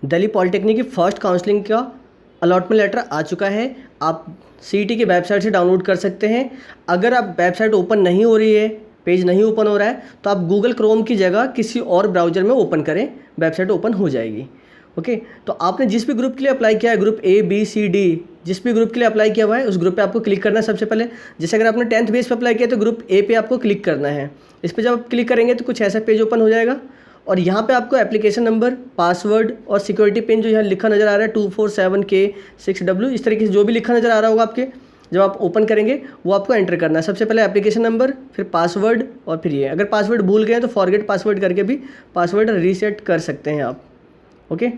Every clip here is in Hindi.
दिल्ली पॉलिटेक्निक की फ़र्स्ट काउंसलिंग का अलॉटमेंट लेटर आ चुका है। आप सीईटी की वेबसाइट से डाउनलोड कर सकते हैं। अगर आप वेबसाइट ओपन नहीं हो रही है, पेज नहीं ओपन हो रहा है, तो आप गूगल क्रोम की जगह किसी और ब्राउज़र में ओपन करें, वेबसाइट ओपन हो जाएगी। ओके, तो आपने जिस भी ग्रुप के लिए अप्लाई किया है, group A B C D, जिस भी ग्रुप के लिए अप्लाई किया हुआ है उस ग्रुप पे आपको क्लिक करना है सबसे पहले। जैसे अगर आपने 10th बेस पे अप्लाई किया तो ग्रुप ए पे आपको क्लिक करना है। इस पर जब आप क्लिक करेंगे तो कुछ ऐसा पेज ओपन हो जाएगा और यहाँ पे आपको एप्लीकेशन नंबर, पासवर्ड और सिक्योरिटी पिन जो यहाँ लिखा नज़र आ रहा है 247K6W, इस तरीके से जो भी लिखा नज़र आ रहा होगा आपके, जब आप ओपन करेंगे वो आपको एंटर करना है। सबसे पहले एप्लीकेशन नंबर, फिर पासवर्ड और फिर ये। अगर पासवर्ड भूल गए तो फॉरगेट पासवर्ड करके भी पासवर्ड रीसेट कर सकते हैं आप। ओके,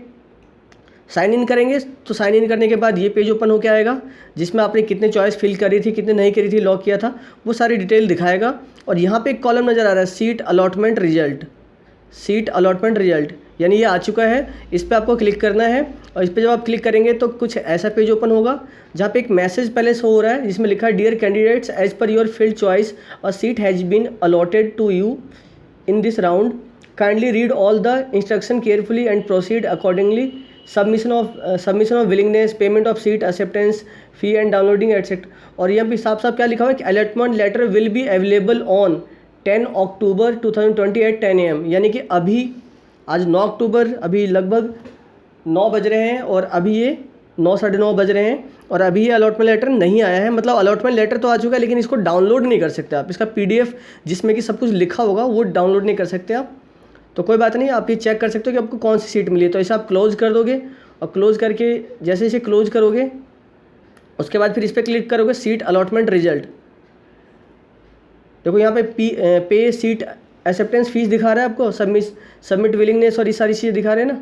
साइन इन करेंगे तो साइन इन करने के बाद ये पेज ओपन होकर आएगा जिसमें आपने कितने चॉइस फिल करी थी, कितने नहीं करी थी, लॉक किया था, वो सारी डिटेल दिखाएगा। और यहाँ पे एक कॉलम नज़र आ रहा है seat allotment result, seat allotment result, यानी ये आ चुका है। इस पर आपको क्लिक करना है और इस पर जब आप क्लिक करेंगे तो कुछ ऐसा पेज ओपन होगा जहाँ पे एक मैसेज पहले शो हो रहा है जिसमें लिखा है dear candidates, as per your field choice a seat has been allotted to you in this round, kindly read all the instruction carefully and proceed accordingly, submission of willingness, payment of seat acceptance fee and downloading etcetera. और यहाँ पे साफ साफ क्या लिखा हुआ है कि allotment letter will be available on 10 October 2020 at 10 AM, यानी कि अभी आज 9 अक्टूबर, अभी लगभग 9 बज रहे हैं और अभी ये 9 साढ़े 9 बज रहे हैं और अभी ये अलॉटमेंट लेटर नहीं आया है। मतलब अलॉटमेंट लेटर तो आ चुका है लेकिन इसको डाउनलोड नहीं कर सकते आप। इसका PDF जिसमें कि सब कुछ लिखा होगा वो डाउनलोड नहीं कर सकते आप। तो कोई बात नहीं, आप ये चेक कर सकते हो कि आपको कौन सी सीट मिली है। तो इसे आप क्लोज़ कर दोगे और क्लोज़ करके जैसे इसे क्लोज़ करोगे उसके बाद फिर इस पर क्लिक करोगे सीट अलॉटमेंट रिजल्ट। देखो यहाँ पे पे सीट एक्सेप्टेंस फीस दिखा रहा है आपको, सबमिट विलिंगनेस और ये सारी चीज़ें दिखा रहे हैं ना,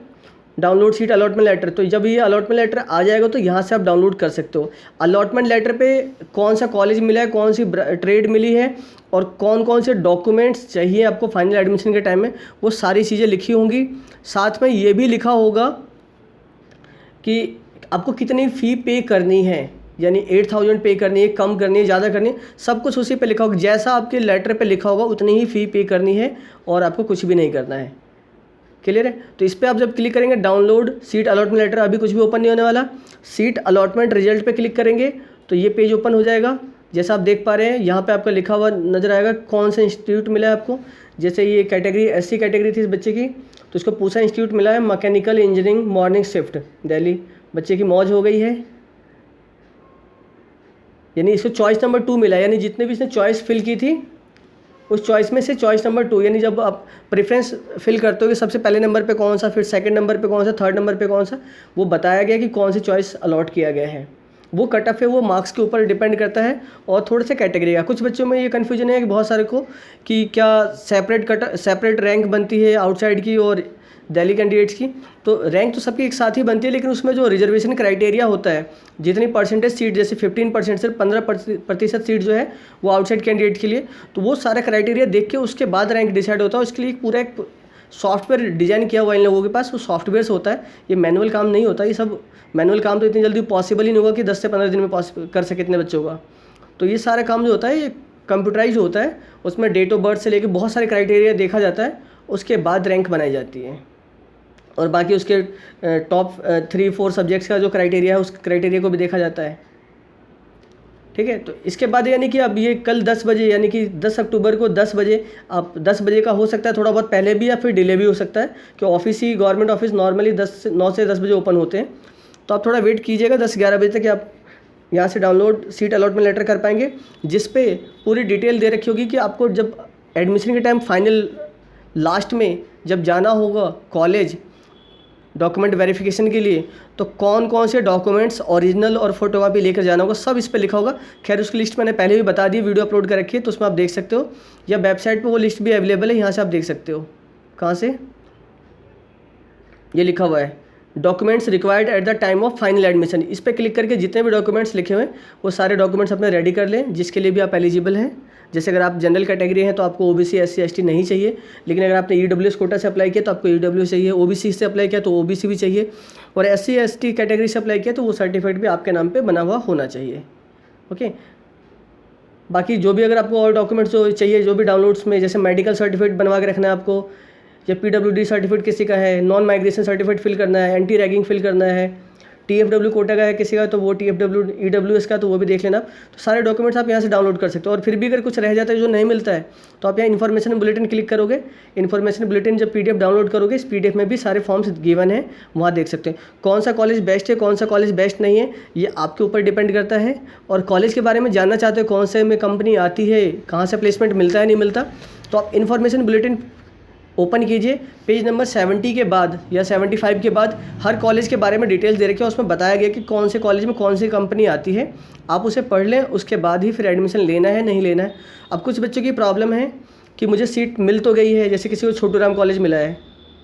डाउनलोड सीट अलॉटमेंट लेटर। तो जब ये अलॉटमेंट लेटर आ जाएगा तो यहाँ से आप डाउनलोड कर सकते हो। अलॉटमेंट लेटर पे कौन सा कॉलेज मिला है, कौन सी ट्रेड मिली है और कौन कौन से डॉक्यूमेंट्स चाहिए आपको फाइनल एडमिशन के टाइम में, वो सारी चीज़ें लिखी होंगी। साथ में ये भी लिखा होगा कि आपको कितनी फ़ी पे करनी है, यानी 8,000 पे करनी है, कम करनी है, ज़्यादा करनी है, सब कुछ उसी पे लिखा होगा। जैसा आपके लेटर पे लिखा होगा उतनी ही फ़ी पे करनी है और आपको कुछ भी नहीं करना है। क्लियर है? तो इस पर आप जब क्लिक करेंगे डाउनलोड सीट अलॉटमेंट लेटर, अभी कुछ भी ओपन नहीं होने वाला, सीट अलॉटमेंट रिजल्ट पे क्लिक करेंगे तो ये पेज ओपन हो जाएगा। जैसा आप देख पा रहे हैं यहाँ पे आपका लिखा हुआ नज़र आएगा कौन सा इंस्टीट्यूट मिला है आपको। जैसे ये कैटेगरी SC कैटेगरी थी इस बच्चे की, तो इसको पूछा इंस्टीट्यूट मिला है mechanical engineering morning shift Delhi. बच्चे की मौज हो गई है, यानी इसको चॉइस नंबर 2 मिला है। यानी जितने भी इसने चॉइस फिल की थी उस चॉइस में से चॉइस नंबर 2, यानी जब आप प्रेफरेंस फिल करते हो कि सबसे पहले नंबर पे कौन सा, फिर सेकंड नंबर पे कौन सा, थर्ड नंबर पे कौन सा, वो बताया गया कि कौन सी चॉइस अलॉट किया गया है। वो कट ऑफ है, वो मार्क्स के ऊपर डिपेंड करता है और थोड़े से कैटेगरी का। कुछ बच्चों में ये कन्फ्यूजन है कि बहुत सारे को कि क्या सेपरेट रैंक बनती है आउटसाइड की और दिल्ली कैंडिडेट्स की। तो रैंक तो सबकी एक साथ ही बनती है लेकिन उसमें जो रिजर्वेशन क्राइटेरिया होता है, जितनी परसेंटेज सीट, जैसे 15% से 15% सीट जो है वो आउटसाइड कैंडिडेट के लिए, तो वो सारा क्राइटेरिया देख के उसके बाद रैंक डिसाइड होता है। उसके लिए पूरा एक सॉफ्टवेयर डिज़ाइन किया हुआ है इन लोगों के पास, वो सॉफ्टवेयर होता है, ये मैनुअल काम नहीं होता। ये सब मैनुअल काम तो इतनी जल्दी पॉसिबल ही नहीं होगा कि 10 से 15 दिन में कर सके इतने बच्चों का। तो ये सारा काम जो होता है ये कंप्यूटराइज होता है, उसमें डेट ऑफ बर्थ से लेकर बहुत सारे क्राइटेरिया देखा जाता है, उसके बाद रैंक बनाई जाती है। और बाकी उसके टॉप 3-4 सब्जेक्ट्स का जो क्राइटेरिया है उस क्राइटेरिया को भी देखा जाता है। ठीक है, तो इसके बाद यानी कि अब ये कल 10 बजे, यानी कि 10 अक्टूबर को 10 बजे, आप 10 बजे का हो सकता है थोड़ा बहुत पहले भी या फिर डिले भी हो सकता है, कि ऑफिस ही गवर्नमेंट ऑफिस नॉर्मली 9 से 10 बजे ओपन होते हैं। तो आप थोड़ा वेट कीजिएगा 10-11 बजे तक कि आप यहाँ से डाउनलोड सीट अलॉटमेंट लेटर कर पाएंगे, जिस पे पूरी डिटेल दे रखी होगी कि आपको जब एडमिशन के टाइम फाइनल लास्ट में जब जाना होगा कॉलेज डॉक्यूमेंट वेरिफिकेशन के लिए, तो कौन कौन से डॉक्यूमेंट्स ओरिजिनल और फोटोकॉपी लेकर जाना होगा, सब इस पे लिखा होगा। खैर उसकी लिस्ट मैंने पहले भी बता दी, वीडियो अपलोड कर रखी है, तो उसमें आप देख सकते हो, या वेबसाइट पे वो लिस्ट भी अवेलेबल है, यहाँ से आप देख सकते हो। कहाँ से? ये लिखा हुआ है documents required at the time of final admission. इस पर क्लिक करके जितने भी डॉक्यूमेंट्स लिखे हुए हैं वो सारे डॉक्यूमेंट्स अपने रेडी कर लें, जिसके लिए भी आप एलिजिबल हैं। जैसे अगर आप जनरल कैटेगरी हैं तो आपको OBC SC ST नहीं चाहिए, लेकिन अगर आपने EWS कोटा से अप्लाई किया तो आपको EWS चाहिए, OBC से अप्लाई किया तो OBC भी चाहिए, और SC ST कैटेगरी से अप्लाई किया तो वो सर्टिफिकेट भी आपके नाम पे बना हुआ होना चाहिए। ओके, बाकी जो भी अगर आपको और डॉक्यूमेंट्स जो चाहिए, जो भी डाउनलोड्स में, जैसे मेडिकल सर्टिफिकेट बनवा के रखना है आपको, या PWD सर्टिफिकेट किसी का है, नॉन माइग्रेशन सर्टिफिकेट फिल करना है, एंटी रैगिंग फिल करना है, TFW कोटा का है किसी का तो वो TFW EWS का तो वो भी देख लेना। तो सारे डॉक्यूमेंट्स आप यहाँ से डाउनलोड कर सकते हो। और फिर भी अगर कुछ रह जाता है जो नहीं मिलता है तो आप यहाँ इन्फॉर्मेशन बुलेटिन क्लिक करोगे। इन्फॉर्मेशन बुलेटिन जब PDF डाउनलोड करोगे, इस PDF में भी सारे फॉर्म्स गिवन है, वहाँ देख सकते हैं कौन सा कॉलेज बेस्ट है, कौन सा कॉलेज बेस्ट नहीं है, ये आपके ऊपर डिपेंड करता है। और कॉलेज के बारे में जानना चाहते हो कौन से में कंपनी आती है, कहाँ से प्लेसमेंट मिलता है नहीं मिलता, तो आप इन्फॉर्मेशन बुलेटिन ओपन कीजिए। पेज नंबर 70 के बाद या 75 के बाद हर कॉलेज के बारे में डिटेल्स दे रखी है, उसमें बताया गया कि कौन से कॉलेज में कौन सी कंपनी आती है। आप उसे पढ़ लें, उसके बाद ही फिर एडमिशन लेना है नहीं लेना है। अब कुछ बच्चों की प्रॉब्लम है कि मुझे सीट मिल तो गई है, जैसे किसी को छोटू राम कॉलेज मिला है,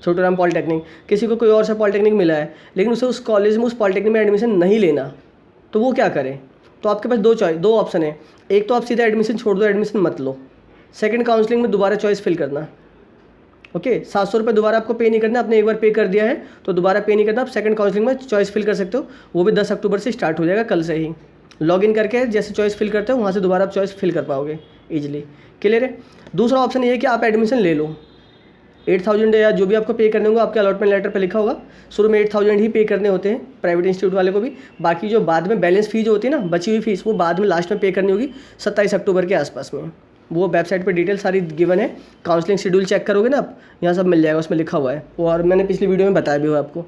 छोटू राम पॉलिटेक्निक, किसी को कोई और सा पॉलिटेक्निक मिला है, लेकिन उसे उस कॉलेज में उस पॉलिटेक्निक में एडमिशन नहीं लेना, तो वो क्या करें। तो आपके पास दो ऑप्शन है। एक तो आप सीधा एडमिशन छोड़ दो, एडमिशन मत लो। सेकंड काउंसलिंग में दोबारा चॉइस फिल करना। ओके, 700 रुपये दोबारा आपको पे नहीं करना, आपने एक बार पे कर दिया है तो दोबारा पे नहीं करना। आप सेकंड काउंसलिंग में चॉइस फिल कर सकते हो, वो भी 10 अक्टूबर से स्टार्ट हो जाएगा, कल से ही लॉगिन करके जैसे चॉइस फिल करते हो वहाँ से दोबारा आप चॉइस फिल कर पाओगे ईजिली। क्लियर है। दूसरा ऑप्शन ये है कि आप एडमिशन ले लो, 8000 या जो भी आपको पे करने होंगे आपके अलॉटमेंट लेटर पर लिखा होगा। शुरू में 8000 ही पे करने होते हैं प्राइवेट इंस्टीट्यूट वाले को भी, बाकी जो बाद में बैलेंस फीस जो होती है ना, बची हुई फीस, वो बाद में लास्ट में पे करनी होगी 27 अक्टूबर के आसपास में। वो वेबसाइट पे डिटेल सारी गिवन है। काउंसलिंग शेड्यूल चेक करोगे ना आप, यहाँ सब मिल जाएगा, उसमें लिखा हुआ है वो, और मैंने पिछली वीडियो में बताया भी हुआ आपको।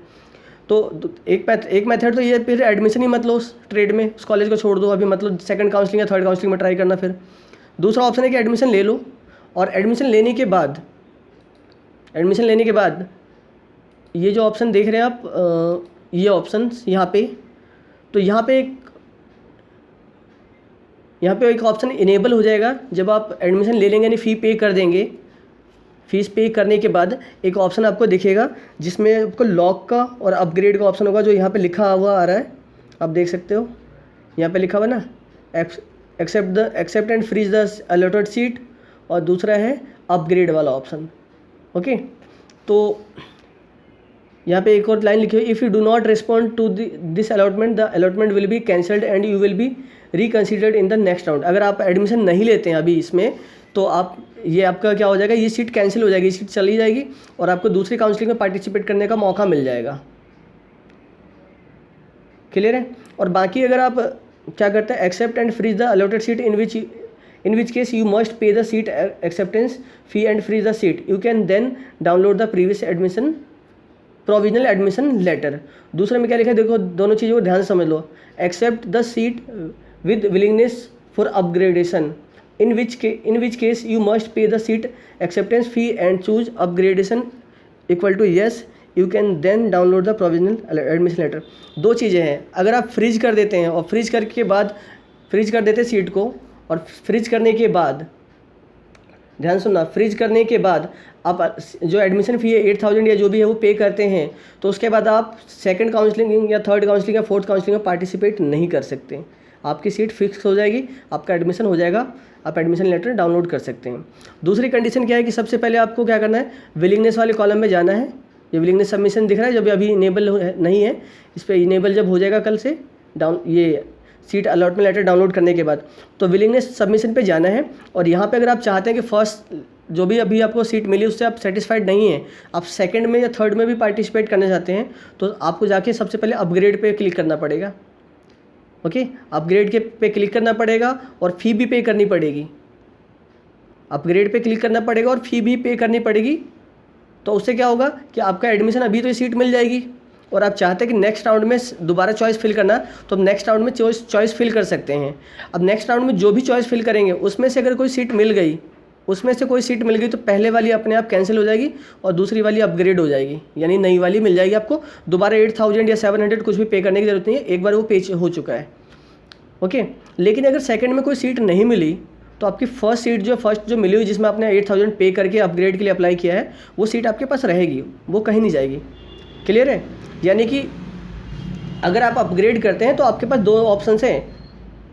तो एक मेथड तो ये, फिर एडमिशन ही मत लो उस ट्रेड में, उस कॉलेज को छोड़ दो अभी, मतलब सेकंड काउंसलिंग या थर्ड काउंसलिंग में ट्राई करना। फिर दूसरा ऑप्शन है कि एडमिशन ले लो, और एडमिशन लेने के बाद ये जो ऑप्शन देख रहे हैं आप, ये ऑप्शन यहाँ पे, तो यहाँ पे एक ऑप्शन इनेबल हो जाएगा जब आप एडमिशन ले लेंगे, यानी फ़ी पे कर देंगे। फीस पे करने के बाद एक ऑप्शन आपको दिखेगा जिसमें आपको लॉक का और अपग्रेड का ऑप्शन होगा, जो यहाँ पे लिखा हुआ आ रहा है, आप देख सकते हो यहाँ पे लिखा हुआ ना, accept and freeze the allotted seat, और दूसरा है अपग्रेड वाला ऑप्शन। ओके, तो यहाँ पे एक और लाइन लिखी हुई, if you do not respond to this allotment, the allotment will be cancelled and you will be reconsidered in the next round. अगर आप एडमिशन नहीं लेते हैं अभी इसमें, तो ये आपका क्या हो जाएगा, ये सीट कैंसिल हो जाएगी, सीट चली जाएगी और आपको दूसरी काउंसलिंग में पार्टिसिपेट करने का मौका मिल जाएगा। क्लियर है। और बाकी अगर आप क्या करते हैं, accept and freeze the allotted seat in which case you must pay the seat acceptance fee and freeze the seat. You can then download the previous provisional admission letter. दूसरे में क्या लिखा है देखो, दोनों चीज़ों को ध्यान से समझ लो। Accept the seat with willingness for upgradation, in which case you must pay the seat acceptance fee and choose upgradation equal to yes. You can then download the provisional admission letter. दो चीज़ें हैं, अगर आप फ्रीज कर देते हैं और फ्रीज कर देते हैं सीट को, और फ्रीज करने के बाद, ध्यान सुनना, फ्रीज करने के बाद आप जो एडमिशन फ़ी है 8000 या जो भी है वो पे करते हैं, तो उसके बाद आप सेकंड काउंसलिंग या थर्ड काउंसलिंग या फोर्थ काउंसलिंग में पार्टिसिपेट नहीं कर सकते। आपकी सीट फिक्स हो जाएगी, आपका एडमिशन हो जाएगा, आप एडमिशन लेटर डाउनलोड कर सकते हैं। दूसरी कंडीशन क्या है कि सबसे पहले आपको क्या करना है, विलिंगनेस वाले कॉलम में जाना है। ये विलिंगनेस सबमिशन दिख रहा है, जब अभी इनेबल नहीं है, इस पर इनेबल जब हो जाएगा कल से ये सीट अलॉटमेंट लेटर डाउनलोड करने के बाद, तो विलिंगनेस सबमिशन पे जाना है। और यहाँ पे अगर आप चाहते हैं कि फर्स्ट जो भी अभी आपको सीट मिली उससे आप सेटिस्फाइड नहीं हैं, आप सेकंड में या थर्ड में भी पार्टिसिपेट करना चाहते हैं, तो आपको जाके सबसे पहले अपग्रेड पे क्लिक करना पड़ेगा। ओके, अपग्रेड पे क्लिक करना पड़ेगा और फ़ी भी पे करनी पड़ेगी। अपग्रेड पे क्लिक करना पड़ेगा और फ़ी भी पे करनी पड़ेगी। तो उससे क्या होगा कि आपका एडमिशन, अभी तो ये सीट मिल जाएगी और आप चाहते हैं कि नेक्स्ट राउंड में दोबारा चॉइस फिल करना, तो नेक्स्ट राउंड में चॉइस फिल कर सकते हैं। अब नेक्स्ट राउंड में जो भी चॉइस फिल करेंगे उसमें से अगर कोई सीट मिल गई, तो पहले वाली अपने आप कैंसिल हो जाएगी और दूसरी वाली अपग्रेड हो जाएगी, यानी नई वाली मिल जाएगी आपको। दोबारा 8000 या 700 कुछ भी पे करने की ज़रूरत नहीं है, एक बार वो पे हो चुका है। ओके, लेकिन अगर सेकंड में कोई सीट नहीं मिली, तो आपकी फर्स्ट सीट जो मिली हुई, जिसमें आपने 8000 पे करके अपग्रेड के लिए अप्लाई किया है, वो सीट आपके पास रहेगी, वो कहीं नहीं जाएगी। क्लियर है। यानी कि अगर आप अपग्रेड करते हैं तो आपके पास दो ऑप्शन हैं।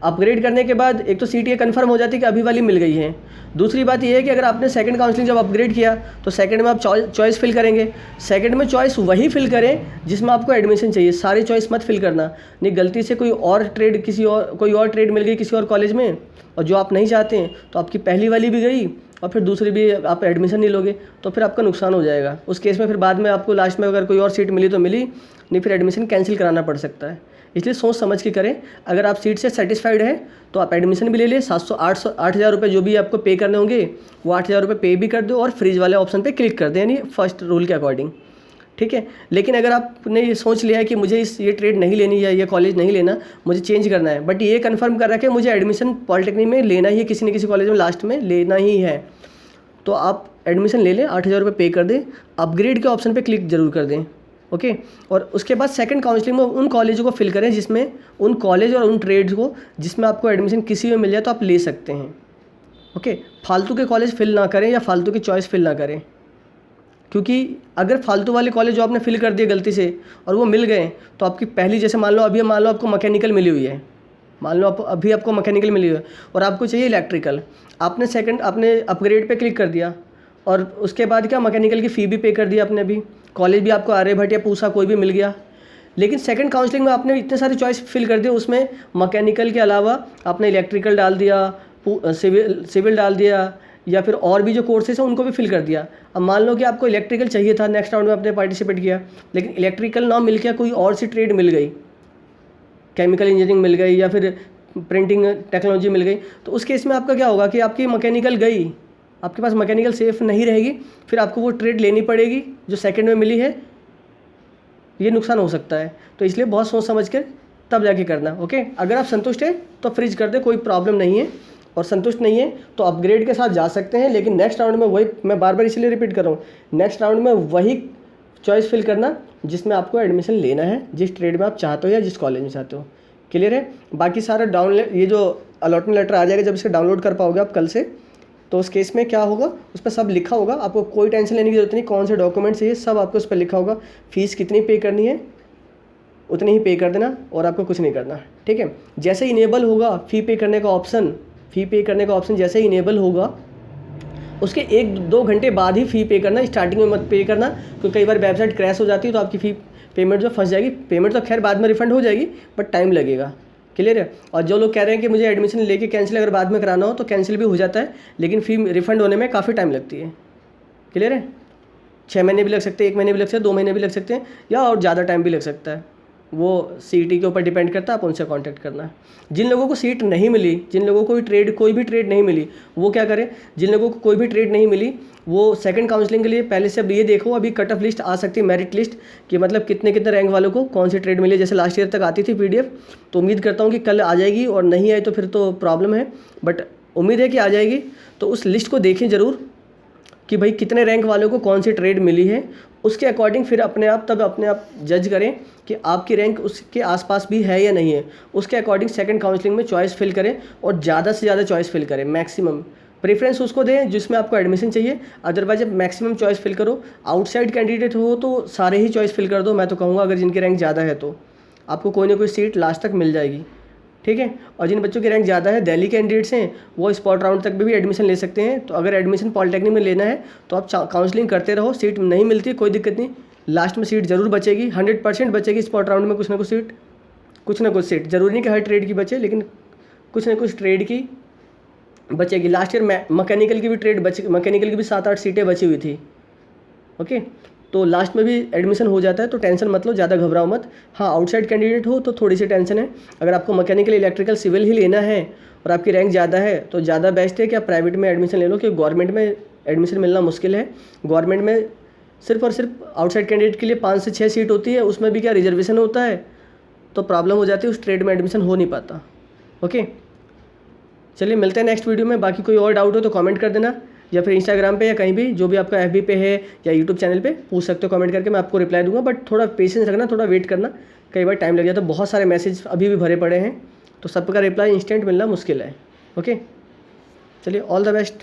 अपग्रेड करने के बाद एक तो सीट ये कंफर्म हो जाती है कि अभी वाली मिल गई है। दूसरी बात ये है कि अगर आपने सेकंड काउंसलिंग जब अपग्रेड किया तो सेकंड में आप चॉइस फिल करेंगे। सेकंड में चॉइस वही फिल करें जिसमें आपको एडमिशन चाहिए, सारी चॉइस मत फिल करना। नहीं, गलती से कोई और ट्रेड मिल गई किसी और कॉलेज में और जो आप नहीं चाहते हैं, तो आपकी पहली वाली भी गई और फिर दूसरी भी आप एडमिशन नहीं लोगे तो फिर आपका नुकसान हो जाएगा। उस केस में फिर बाद में आपको लास्ट में अगर कोई और सीट मिली तो मिली, नहीं फिर एडमिशन कैंसिल कराना पड़ सकता है। इसलिए सोच समझ के करें। अगर आप सीट से सेटिस्फाइड हैं तो आप एडमिशन भी ले लें, 8,000 रुपये जो भी आपको पे करने होंगे वो 8,000 रुपये पे भी कर दो और फ्रीज वाले ऑप्शन पे क्लिक कर दें, यानी फर्स्ट रूल के अकॉर्डिंग, ठीक है। लेकिन अगर आपने ये सोच लिया है कि मुझे ये ट्रेड नहीं लेनी या ये कॉलेज नहीं लेना, मुझे चेंज करना है, बट ये कंफर्म कर रहा है कि मुझे एडमिशन पॉलिटेक्निक में लेना ही है, किसी न किसी कॉलेज में लास्ट में लेना ही है, तो आप एडमिशन ले लें, 8,000 रुपये पे कर दें, अपग्रेड के ऑप्शन पे क्लिक जरूर कर दें, ओके। और उसके बाद सेकंड काउंसलिंग में उन कॉलेजों को फिल करें जिसमें, उन कॉलेज और उन ट्रेड्स को जिसमें आपको एडमिशन किसी में मिल जाए तो आप ले सकते हैं, ओके। फालतू के कॉलेज फिल ना करें या फालतू की चॉइस फिल ना करें, क्योंकि अगर फालतू वाले कॉलेज जो आपने फिल कर दिए गलती से और वो मिल गए तो आपकी पहली, जैसे मान लो आपको मैकेनिकल मिली हुई है, मान लो अभी आपको मैकेनिकल मिली हुई है और आपको चाहिए इलेक्ट्रिकल, आपने अपग्रेड पे क्लिक कर दिया और उसके बाद क्या मैकेनिकल की फ़ी भी पे कर दिया आपने, अभी कॉलेज भी आपको आर्यभट्ट या पूसा कोई भी मिल गया, लेकिन सेकंड काउंसलिंग में आपने इतने सारे चॉइस फिल कर दिए, उसमें मैकेनिकल के अलावा आपने इलेक्ट्रिकल डाल दिया, सिविल डाल दिया, या फिर और भी जो कोर्सेज हैं उनको भी फिल कर दिया। अब मान लो कि आपको इलेक्ट्रिकल चाहिए था, नेक्स्ट राउंड में आपने पार्टिसिपेट किया, लेकिन इलेक्ट्रिकल ना मिल के कोई और सी ट्रेड मिल गई, केमिकल इंजीनियरिंग मिल गई या फिर प्रिंटिंग टेक्नोलॉजी मिल गई, तो उस केस में आपका क्या होगा कि आपकी मैकेनिकल गई, आपके पास मैकेनिकल सेफ नहीं रहेगी, फिर आपको वो ट्रेड लेनी पड़ेगी जो सेकंड में मिली है, ये नुकसान हो सकता है। तो इसलिए बहुत सोच समझ कर तब जाके करना, ओके। अगर आप संतुष्ट हैं तो फ्रीज कर दे, कोई प्रॉब्लम नहीं है, और संतुष्ट नहीं है तो अपग्रेड के साथ जा सकते हैं, लेकिन नेक्स्ट राउंड में वही, मैं बार बार इसलिए रिपीट कर रहा हूँ, नेक्स्ट राउंड में वही चॉइस फिल करना जिसमें आपको एडमिशन लेना है, जिस ट्रेड में आप चाहते हो या जिस कॉलेज में चाहते हो, क्लियर है। बाकी सारा डाउनलोड, ये जो अलॉटमेंट लेटर आ जाएगा जब इसे डाउनलोड कर पाओगे आप कल से, तो उस केस में क्या होगा, उस पर सब लिखा होगा, आपको कोई टेंशन लेने की जरूरत नहीं, कौन से डॉक्यूमेंट्स चाहिए सब आपको उस पर लिखा होगा, फीस कितनी पे करनी है उतनी ही पे कर देना और आपको कुछ नहीं करना, ठीक है। जैसे इनेबल होगा फ़ी पे करने का ऑप्शन जैसे ही इनेबल होगा उसके 1-2 घंटे बाद ही फ़ी पे करना, स्टार्टिंग में मत पे करना, क्योंकि कई बार वेबसाइट क्रैश हो जाती है तो आपकी फ़ी पेमेंट जो फंस जाएगी। पेमेंट तो खैर बाद में रिफंड हो जाएगी बट टाइम लगेगा, क्लियर है। और जो लोग कह रहे हैं कि मुझे एडमिशन लेके कैंसिल अगर बाद में कराना हो तो कैंसिल भी हो जाता है, लेकिन फ़ी रिफंड होने में काफ़ी टाइम लगती है, क्लियर है। 6 महीने भी लग सकते हैं, 1 महीने भी लग सकते हैं, 2 महीने भी लग सकते हैं, या और ज़्यादा टाइम भी लग सकता है, वो सीईटी के ऊपर डिपेंड करता है, आप उनसे कांटेक्ट करना है। जिन लोगों को सीट नहीं मिली, जिन लोगों को कोई भी ट्रेड नहीं मिली, वो क्या करें, जिन लोगों को कोई भी ट्रेड नहीं मिली वो सेकंड काउंसलिंग के लिए पहले से अब ये देखो, अभी कट ऑफ लिस्ट आ सकती है, मेरिट लिस्ट, कि मतलब कितने रैंक वालों को कौन सी ट्रेड मिली। जैसे लास्ट ईयर तक आती थी पीडीएफ, तो उम्मीद करता हूँ कि कल आ जाएगी, और नहीं आई तो फिर तो प्रॉब्लम है, बट उम्मीद है कि आ जाएगी। तो उस लिस्ट को देखें ज़रूर कि भाई कितने रैंक वालों को कौन सी ट्रेड मिली है, उसके अकॉर्डिंग फिर अपने आप जज करें कि आपकी रैंक उसके आसपास भी है या नहीं है। उसके अकॉर्डिंग सेकंड काउंसलिंग में चॉइस फिल करें और ज़्यादा से ज़्यादा चॉइस फिल करें, मैक्सिमम प्रेफरेंस उसको दें जिसमें आपको एडमिशन चाहिए। अदरवाइज जब मैक्सिमम चॉइस फिल करो, आउटसाइड कैंडिडेट हो तो सारे ही चॉइस फिल कर दो। मैं तो कहूँगा अगर जिनकी रैंक ज़्यादा है तो आपको कोई ना कोई सीट लास्ट तक मिल जाएगी, ठीक है। और जिन बच्चों की रैंक ज़्यादा है, दिल्ली कैंडिडेट्स हैं, वो स्पॉट राउंड तक भी एडमिशन ले सकते हैं। तो अगर एडमिशन पॉलिटेक्निक में लेना है तो आप काउंसलिंग करते रहो, सीट नहीं मिलती कोई दिक्कत नहीं, लास्ट में सीट ज़रूर बचेगी, 100% बचेगी। स्पॉट राउंड में कुछ ना कुछ सीट, ज़रूरी नहीं कि हर ट्रेड की बचे, लेकिन कुछ ना कुछ ट्रेड की बचेगी। लास्ट ईयर मैकेनिकल की भी मैकेनिकल की भी 7-8 सीटें बची हुई थी, ओके। तो लास्ट में भी एडमिशन हो जाता है, तो टेंशन मत लो, ज़्यादा घबराओ मत। हाँ, आउटसाइड कैंडिडेट हो तो थोड़ी सी टेंशन है। अगर आपको मैकेनिकल, इलेक्ट्रिकल, सिविल ही लेना है और आपकी रैंक ज़्यादा है तो ज़्यादा बेस्ट है कि आप प्राइवेट में एडमिशन ले लो, क्योंकि गवर्नमेंट में एडमिशन मिलना मुश्किल है। गवर्नमेंट में सिर्फ और सिर्फ आउटसाइड कैंडिडेट के लिए 5 से 6 सीट होती है, उसमें भी क्या रिजर्वेशन होता है, तो प्रॉब्लम हो जाती है, उस ट्रेड में एडमिशन हो नहीं पाता, ओके। चलिए मिलते हैं नेक्स्ट वीडियो में। बाकी कोई और डाउट हो तो कमेंट कर देना, या फिर इंस्टाग्राम पे या कहीं भी, जो भी आपका एफबी पे है या यूट्यूब चैनल पे पूछ सकते हो कमेंट करके, मैं आपको रिप्लाई दूंगा। बट थोड़ा पेशेंस रखना, थोड़ा वेट करना, कई बार टाइम लग जाता है, बहुत सारे मैसेज अभी भी भरे पड़े हैं, तो सबका रिप्लाई इंस्टेंट मिलना मुश्किल है, ओके। चलिए ऑल द बेस्ट।